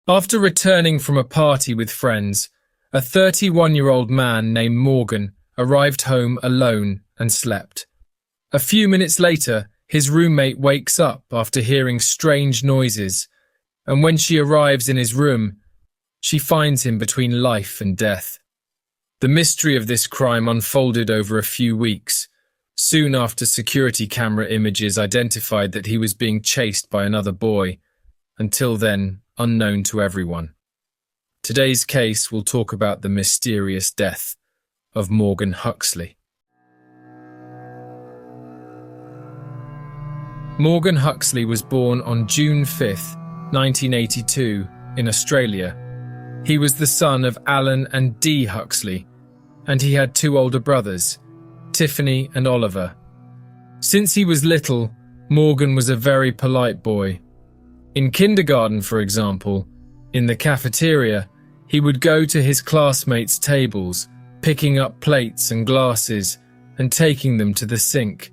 After returning from a party with friends, a 31-year-old man named Morgan arrived home alone and slept. A few minutes later, his roommate wakes up after hearing strange noises, and when she arrives in his room, she finds him between life and death. The mystery of this crime unfolded over a few weeks. Soon after, security camera images identified that he was being chased by another boy, until then unknown to everyone. Today's case will talk about the mysterious death of Morgan Huxley. Morgan Huxley was born on June 5, 1982, in Australia. He was the son of Alan and Dee Huxley, and he had two older brothers, Tiffany and Oliver. Since he was little, Morgan was a very polite boy. In kindergarten, for example, in the cafeteria, he would go to his classmates' tables, picking up plates and glasses and taking them to the sink.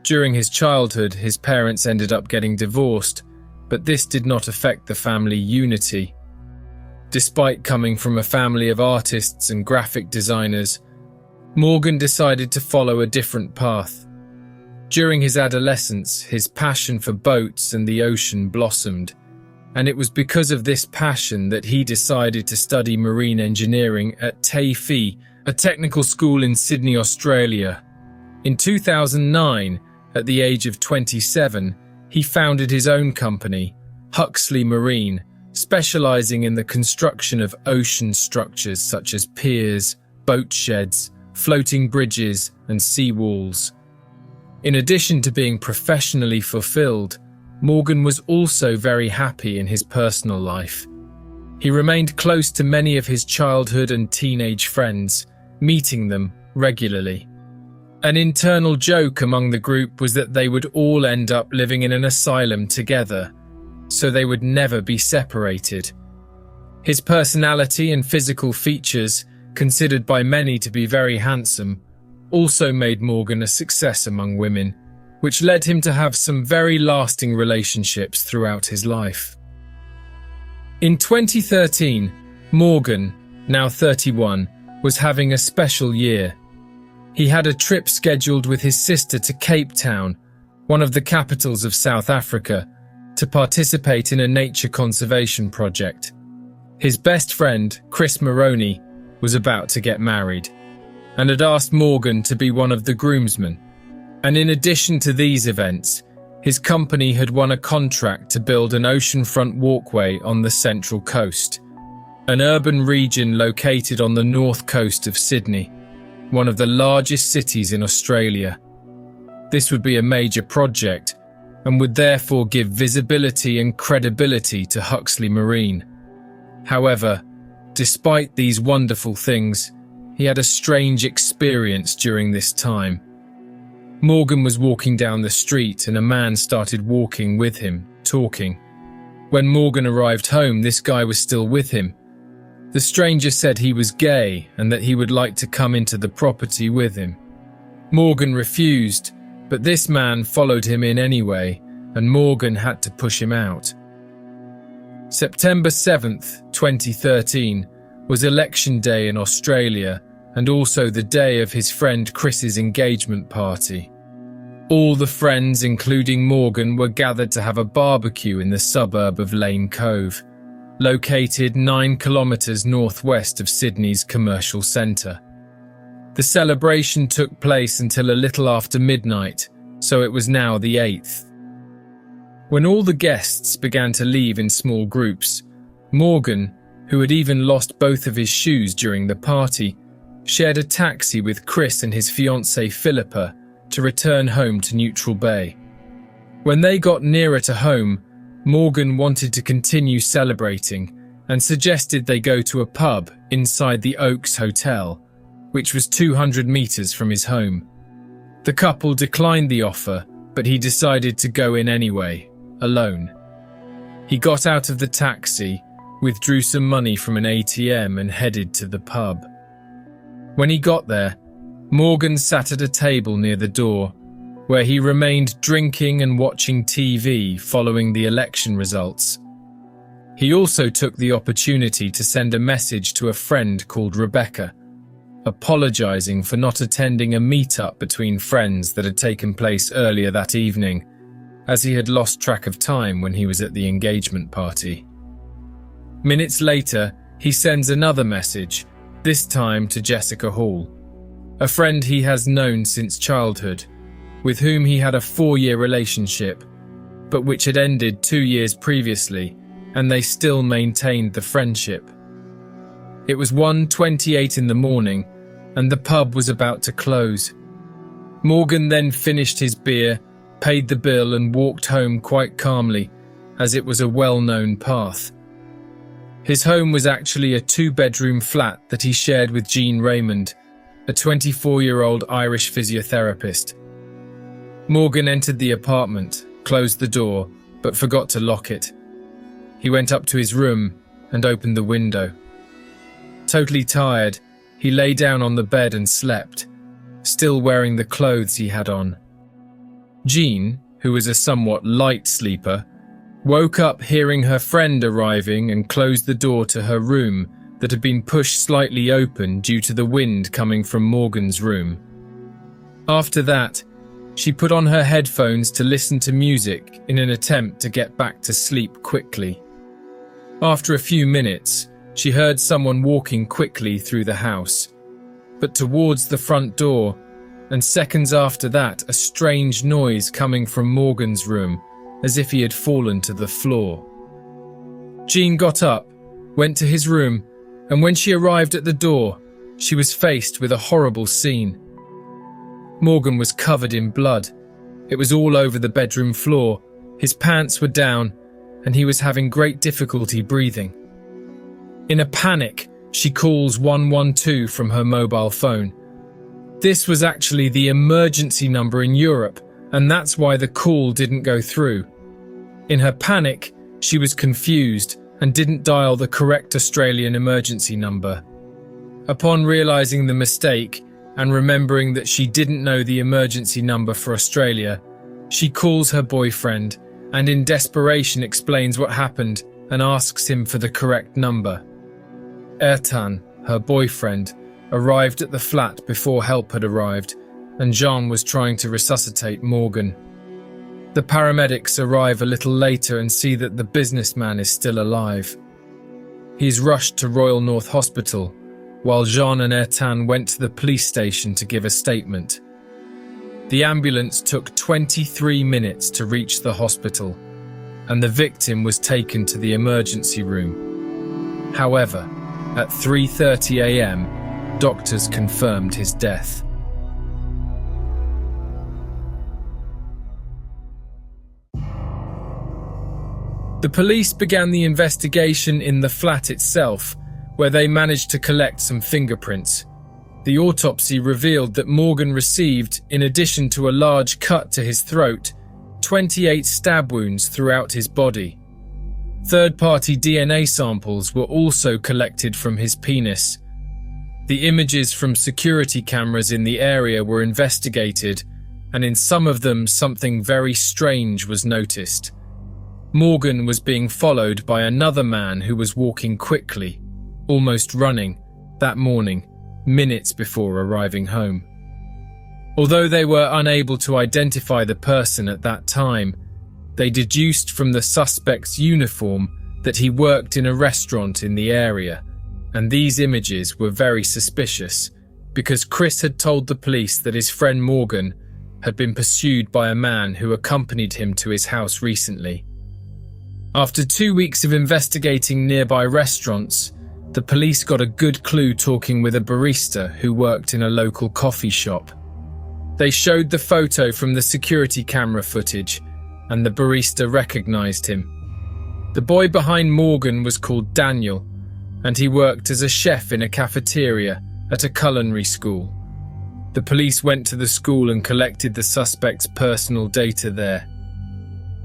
During his childhood, his parents ended up getting divorced, but this did not affect the family unity. Despite coming from a family of artists and graphic designers, Morgan decided to follow a different path. During his adolescence, his passion for boats and the ocean blossomed, and it was because of this passion that he decided to study marine engineering at TAFE, a technical school in Sydney, Australia. In 2009, at the age of 27, he founded his own company, Huxley Marine, specializing in the construction of ocean structures such as piers, boat sheds, floating bridges, and seawalls. In addition to being professionally fulfilled, Morgan was also very happy in his personal life. He remained close to many of his childhood and teenage friends, meeting them regularly. An internal joke among the group was that they would all end up living in an asylum together, so they would never be separated. His personality and physical features, considered by many to be very handsome, also made Morgan a success among women, which led him to have some very lasting relationships throughout his life. In 2013, Morgan, now 31, was having a special year. He had a trip scheduled with his sister to Cape Town, one of the capitals of South Africa, to participate in a nature conservation project. His best friend, Chris Maroney, was about to get married, and had asked Morgan to be one of the groomsmen. And in addition to these events, his company had won a contract to build an oceanfront walkway on the Central Coast, an urban region located on the north coast of Sydney, one of the largest cities in Australia. This would be a major project and would therefore give visibility and credibility to Huxley Marine. However, despite these wonderful things, he had a strange experience during this time. Morgan was walking down the street and a man started walking with him, talking. When Morgan arrived home, this guy was still with him. The stranger said he was gay and that he would like to come into the property with him. Morgan refused, but this man followed him in anyway, and Morgan had to push him out. September 7th, 2013, was election day in Australia and also the day of his friend Chris's engagement party. All the friends, including Morgan, were gathered to have a barbecue in the suburb of Lane Cove, located 9 kilometres northwest of Sydney's commercial centre. The celebration took place until a little after midnight, so it was now the 8th. When all the guests began to leave in small groups, Morgan, who had even lost both of his shoes during the party, shared a taxi with Chris and his fiancée Philippa to return home to Neutral Bay. When they got nearer to home, Morgan wanted to continue celebrating and suggested they go to a pub inside the Oaks Hotel, which was 200 metres from his home. The couple declined the offer, but he decided to go in anyway, alone. He got out of the taxi, withdrew some money from an ATM and headed to the pub. When he got there, Morgan sat at a table near the door, where he remained drinking and watching TV following the election results. He also took the opportunity to send a message to a friend called Rebecca, apologizing for not attending a meet-up between friends that had taken place earlier that evening, as he had lost track of time when he was at the engagement party. Minutes later, he sends another message, this time to Jessica Hall, a friend he has known since childhood, with whom he had a 4-year relationship, but which had ended 2 years previously, and they still maintained the friendship. It was 1:28 in the morning, and the pub was about to close. Morgan then finished his beer, paid the bill and walked home quite calmly, as it was a well-known path. His home was actually a 2-bedroom flat that he shared with Jean Raymond, a 24-year-old Irish physiotherapist. Morgan entered the apartment, closed the door, but forgot to lock it. He went up to his room and opened the window. Totally tired, he lay down on the bed and slept, still wearing the clothes he had on. Jean, who was a somewhat light sleeper, woke up hearing her friend arriving and closed the door to her room that had been pushed slightly open due to the wind coming from Morgan's room. After that, she put on her headphones to listen to music in an attempt to get back to sleep quickly. After a few minutes, she heard someone walking quickly through the house, but towards the front door, and seconds after that, a strange noise coming from Morgan's room, as if he had fallen to the floor. Jean got up, went to his room, and when she arrived at the door, she was faced with a horrible scene. Morgan was covered in blood. It was all over the bedroom floor, his pants were down, and he was having great difficulty breathing. In a panic, she calls 112 from her mobile phone. This was actually the emergency number in Europe, and that's why the call didn't go through. In her panic, she was confused and didn't dial the correct Australian emergency number. Upon realizing the mistake and remembering that she didn't know the emergency number for Australia, she calls her boyfriend and in desperation explains what happened and asks him for the correct number. Ertan, her boyfriend, arrived at the flat before help had arrived, and Jean was trying to resuscitate Morgan. The paramedics arrive a little later and see that the businessman is still alive. He is rushed to Royal North Hospital, while Jean and Ertan went to the police station to give a statement. The ambulance took 23 minutes to reach the hospital, and the victim was taken to the emergency room. However, at 3:30 a.m., doctors confirmed his death. The police began the investigation in the flat itself, where they managed to collect some fingerprints. The autopsy revealed that Morgan received, in addition to a large cut to his throat, 28 stab wounds throughout his body. Third-party DNA samples were also collected from his penis. The images from security cameras in the area were investigated, and in some of them something very strange was noticed. Morgan was being followed by another man who was walking quickly, almost running, that morning, minutes before arriving home. Although they were unable to identify the person at that time, they deduced from the suspect's uniform that he worked in a restaurant in the area, and these images were very suspicious because Chris had told the police that his friend Morgan had been pursued by a man who accompanied him to his house recently. After 2 weeks of investigating nearby restaurants, the police got a good clue talking with a barista who worked in a local coffee shop. They showed the photo from the security camera footage, and the barista recognized him. The boy behind Morgan was called Daniel, and he worked as a chef in a cafeteria at a culinary school. The police went to the school and collected the suspect's personal data there.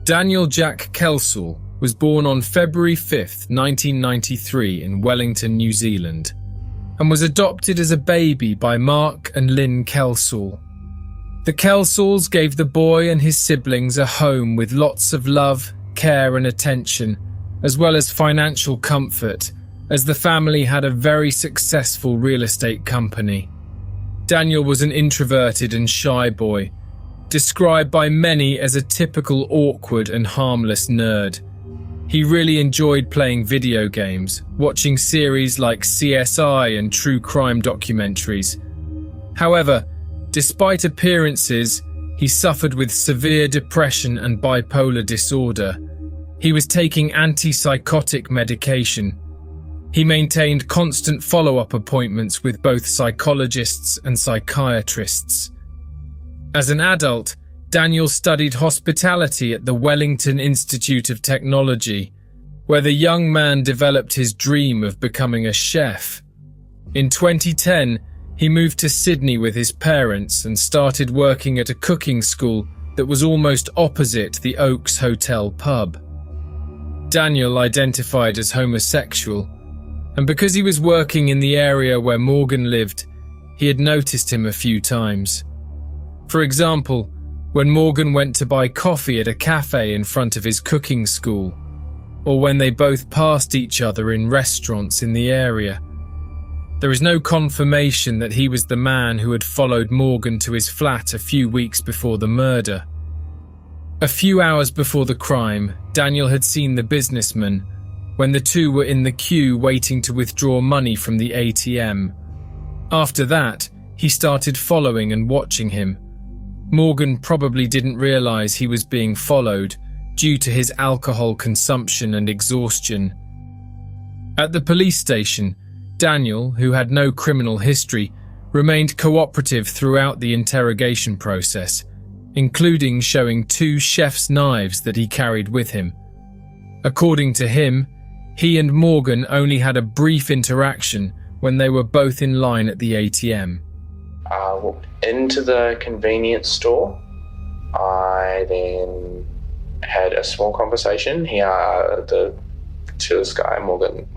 Daniel Jack Kelsall was born on February 5, 1993 in Wellington, New Zealand, and was adopted as a baby by Mark and Lynn Kelsall. The Kelsalls gave the boy and his siblings a home with lots of love, care and attention, as well as financial comfort, as the family had a very successful real estate company. Daniel was an introverted and shy boy, described by many as a typical awkward and harmless nerd. He really enjoyed playing video games, watching series like CSI and true crime documentaries. However, despite appearances, he suffered with severe depression and bipolar disorder. He was taking antipsychotic medication. He maintained constant follow-up appointments with both psychologists and psychiatrists. As an adult, Daniel studied hospitality at the Wellington Institute of Technology, where the young man developed his dream of becoming a chef. In 2010, he moved to Sydney with his parents and started working at a cooking school that was almost opposite the Oaks Hotel pub. Daniel identified as homosexual, and because he was working in the area where Morgan lived, he had noticed him a few times. For example, when Morgan went to buy coffee at a cafe in front of his cooking school, or when they both passed each other in restaurants in the area. There is no confirmation that he was the man who had followed Morgan to his flat a few weeks before the murder. A few hours before the crime, Daniel had seen the businessman when the two were in the queue waiting to withdraw money from the ATM. After that, he started following and watching him. Morgan probably didn't realize he was being followed due to his alcohol consumption and exhaustion. At the police station, Daniel, who had no criminal history, remained cooperative throughout the interrogation process, including showing 2 chef's knives that he carried with him. According to him, he and Morgan only had a brief interaction when they were both in line at the ATM. I walked into the convenience store. I then had a small conversation. This guy, Morgan?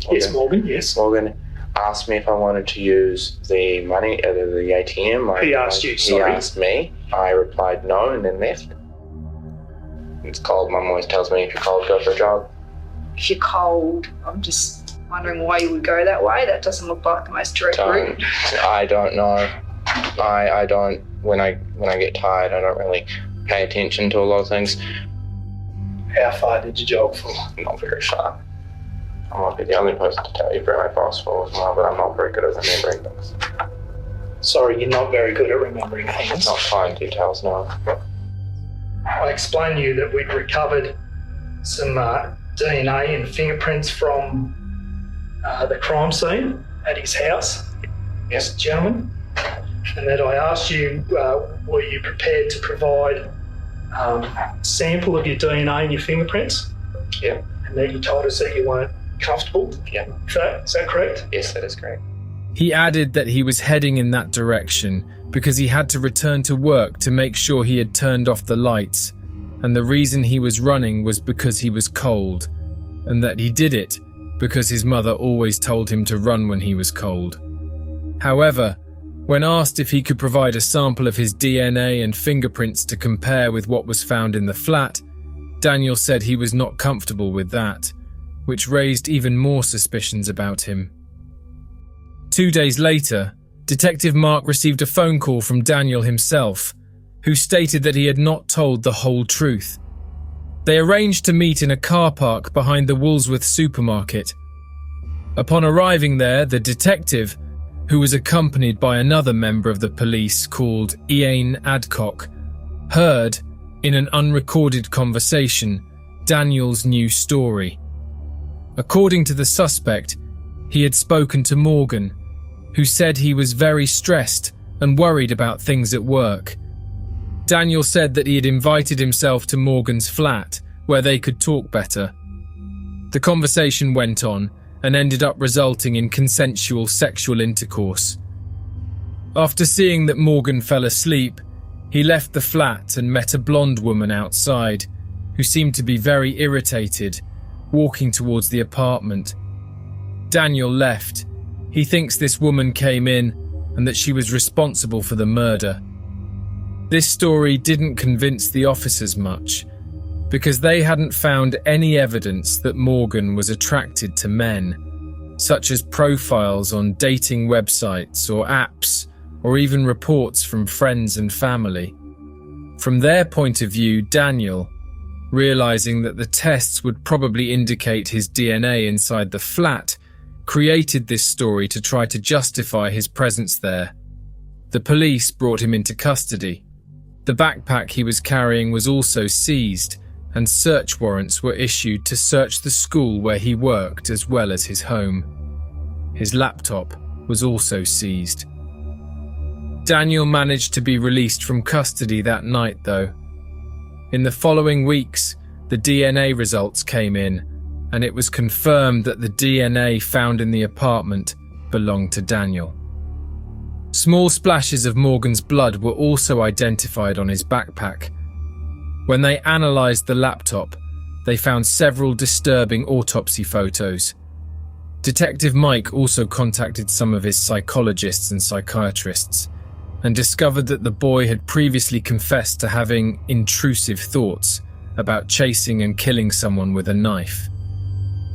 Yes, Morgan, yes. Morgan asked me if I wanted to use the money at the ATM. He asked you, sorry. He asked me. I replied no and then left. It's cold. Mum always tells me if you're cold, go for a jog. If you're cold, I'm just wondering why you would go that way. That doesn't look like the most direct route. I don't know. I don't. When I get tired, I don't really pay attention to a lot of things. How far did you jog for? Not very far. I might be the only person to tell you where my boss was, but I'm not very good at remembering things. Sorry, you're not very good at remembering things. Not fine details, no. I explained to you that we'd recovered some DNA and fingerprints from the crime scene at his house. Yes, gentlemen. And that I asked you, were you prepared to provide a sample of your DNA and your fingerprints? Yeah. And that you told us that you weren't comfortable? Yeah. Is that correct? Yes, that is correct. He added that he was heading in that direction because he had to return to work to make sure he had turned off the lights, and the reason he was running was because he was cold, and that he did it because his mother always told him to run when he was cold. However, when asked if he could provide a sample of his DNA and fingerprints to compare with what was found in the flat, Daniel said he was not comfortable with that, which raised even more suspicions about him. 2 days later, Detective Mark received a phone call from Daniel himself, who stated that he had not told the whole truth. They arranged to meet in a car park behind the Woolsworth supermarket. Upon arriving there, the detective, who was accompanied by another member of the police called Ian Adcock, heard, in an unrecorded conversation, Daniel's new story. According to the suspect, he had spoken to Morgan, who said he was very stressed and worried about things at work. Daniel said that he had invited himself to Morgan's flat, where they could talk better. The conversation went on and ended up resulting in consensual sexual intercourse. After seeing that Morgan fell asleep, he left the flat and met a blonde woman outside, who seemed to be very irritated, walking towards the apartment. Daniel left. He thinks this woman came in and that she was responsible for the murder. This story didn't convince the officers much. because they hadn't found any evidence that Morgan was attracted to men, such as profiles on dating websites or apps, or even reports from friends and family. From their point of view, Daniel, realizing that the tests would probably indicate his DNA inside the flat, created this story to try to justify his presence there. The police brought him into custody. The backpack he was carrying was also seized, and search warrants were issued to search the school where he worked as well as his home. His laptop was also seized. Daniel managed to be released from custody that night, though. In the following weeks, the DNA results came in, and it was confirmed that the DNA found in the apartment belonged to Daniel. Small splashes of Morgan's blood were also identified on his backpack. When they analysed the laptop, they found several disturbing autopsy photos. Detective Mike also contacted some of his psychologists and psychiatrists and discovered that the boy had previously confessed to having intrusive thoughts about chasing and killing someone with a knife.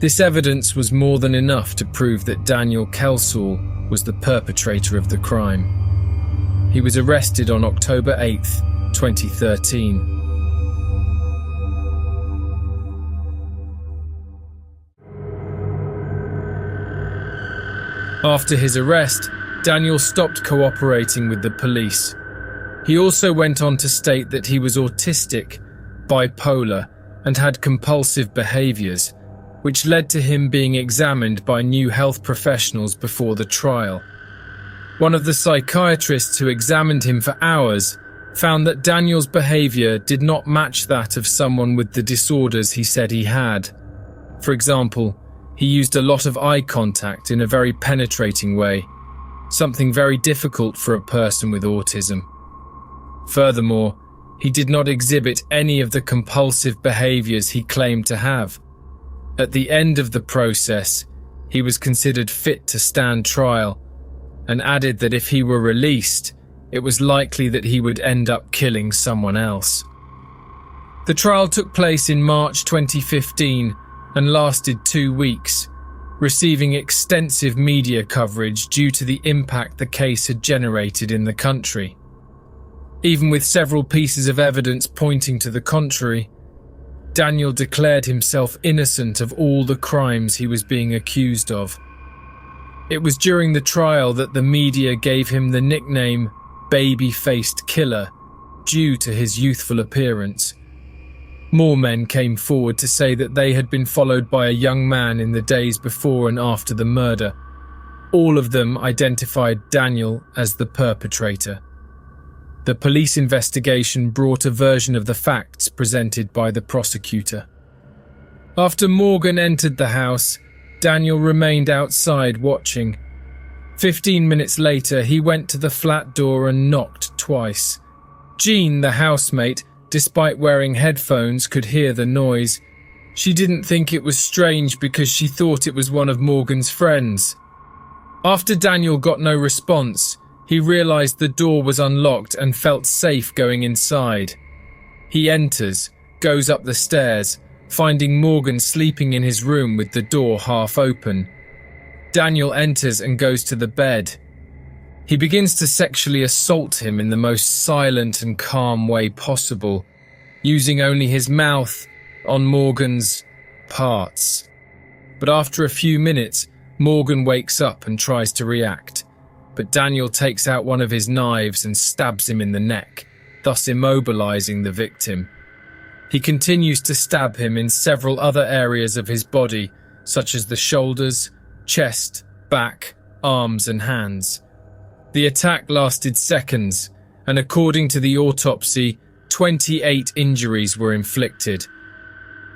This evidence was more than enough to prove that Daniel Kelsall was the perpetrator of the crime. He was arrested on October 8th, 2013. After his arrest, Daniel stopped cooperating with the police. He also went on to state that he was autistic, bipolar, and had compulsive behaviours, which led to him being examined by new health professionals before the trial. One of the psychiatrists who examined him for hours found that Daniel's behaviour did not match that of someone with the disorders he said he had. For example, he used a lot of eye contact in a very penetrating way, something very difficult for a person with autism. Furthermore, he did not exhibit any of the compulsive behaviours he claimed to have. At the end of the process, he was considered fit to stand trial, and added that if he were released, it was likely that he would end up killing someone else. The trial took place in March 2015 and lasted 2 weeks, receiving extensive media coverage due to the impact the case had generated in the country. Even with several pieces of evidence pointing to the contrary, Daniel declared himself innocent of all the crimes he was being accused of. It was during the trial that the media gave him the nickname Baby-Faced Killer due to his youthful appearance. More men came forward to say that they had been followed by a young man in the days before and after the murder. All of them identified Daniel as the perpetrator. The police investigation brought a version of the facts presented by the prosecutor. After Morgan entered the house, Daniel remained outside watching. 15 minutes later, he went to the flat door and knocked twice. Jean, the housemate, despite wearing headphones, could hear the noise. She didn't think it was strange because she thought it was one of Morgan's friends. After Daniel got no response, he realized the door was unlocked and felt safe going inside. He enters, goes up the stairs, finding Morgan sleeping in his room with the door half open. Daniel enters and goes to the bed. He begins to sexually assault him in the most silent and calm way possible, using only his mouth on Morgan's parts. But after a few minutes, Morgan wakes up and tries to react. But Daniel takes out one of his knives and stabs him in the neck, thus immobilizing the victim. He continues to stab him in several other areas of his body, such as the shoulders, chest, back, arms and hands. The attack lasted seconds, and according to the autopsy, 28 injuries were inflicted.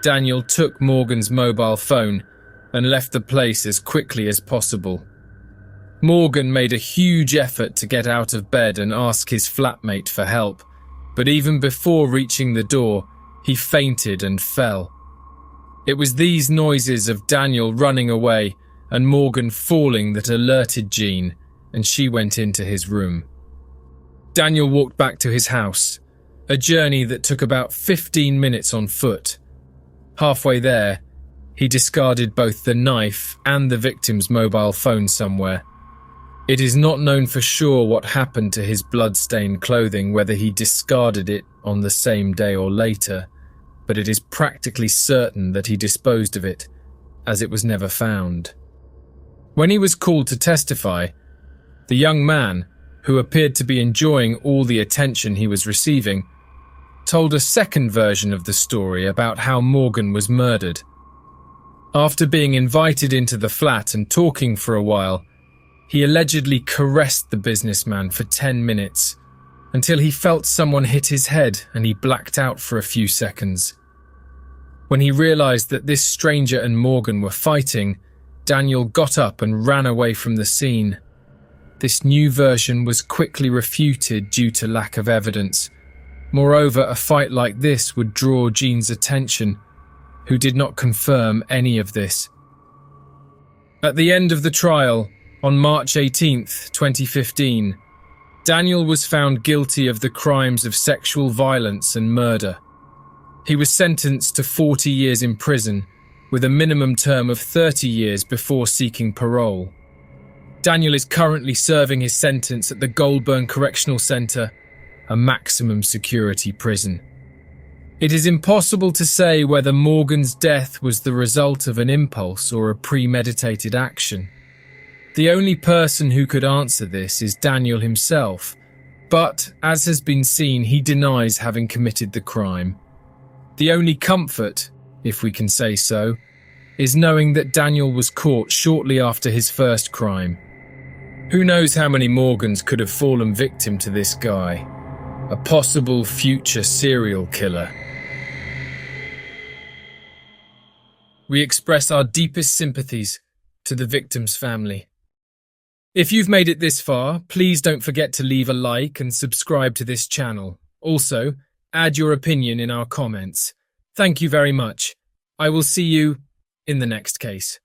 Daniel took Morgan's mobile phone and left the place as quickly as possible. Morgan made a huge effort to get out of bed and ask his flatmate for help, but even before reaching the door, he fainted and fell. It was these noises of Daniel running away and Morgan falling that alerted Jean, and she went into his room. Daniel walked back to his house. a journey that took about 15 minutes on foot. Halfway there, he discarded both the knife and the victim's mobile phone somewhere. It is not known for sure what happened to his blood-stained clothing, whether he discarded it on the same day or later, but it is practically certain that he disposed of it, as it was never found. When he was called to testify, the young man, who appeared to be enjoying all the attention he was receiving, told a second version of the story about how Morgan was murdered. After being invited into the flat and talking for a while, he allegedly caressed the businessman for 10 minutes, until he felt someone hit his head and he blacked out for a few seconds. When he realized that this stranger and Morgan were fighting, Daniel got up and ran away from the scene. This new version was quickly refuted due to lack of evidence. Moreover, a fight like this would draw Jean's attention, who did not confirm any of this. At the end of the trial, on March 18, 2015, Daniel was found guilty of the crimes of sexual violence and murder. He was sentenced to 40 years in prison, with a minimum term of 30 years before seeking parole. Daniel is currently serving his sentence at the Goulburn Correctional Centre, a maximum security prison. It is impossible to say whether Morgan's death was the result of an impulse or a premeditated action. The only person who could answer this is Daniel himself, but, as has been seen, he denies having committed the crime. The only comfort, if we can say so, is knowing that Daniel was caught shortly after his first crime. Who knows how many Morgans could have fallen victim to this guy? A possible future serial killer. We express our deepest sympathies to the victim's family. If you've made it this far, please don't forget to leave a like and subscribe to this channel. Also, add your opinion in our comments. Thank you very much. I will see you in the next case.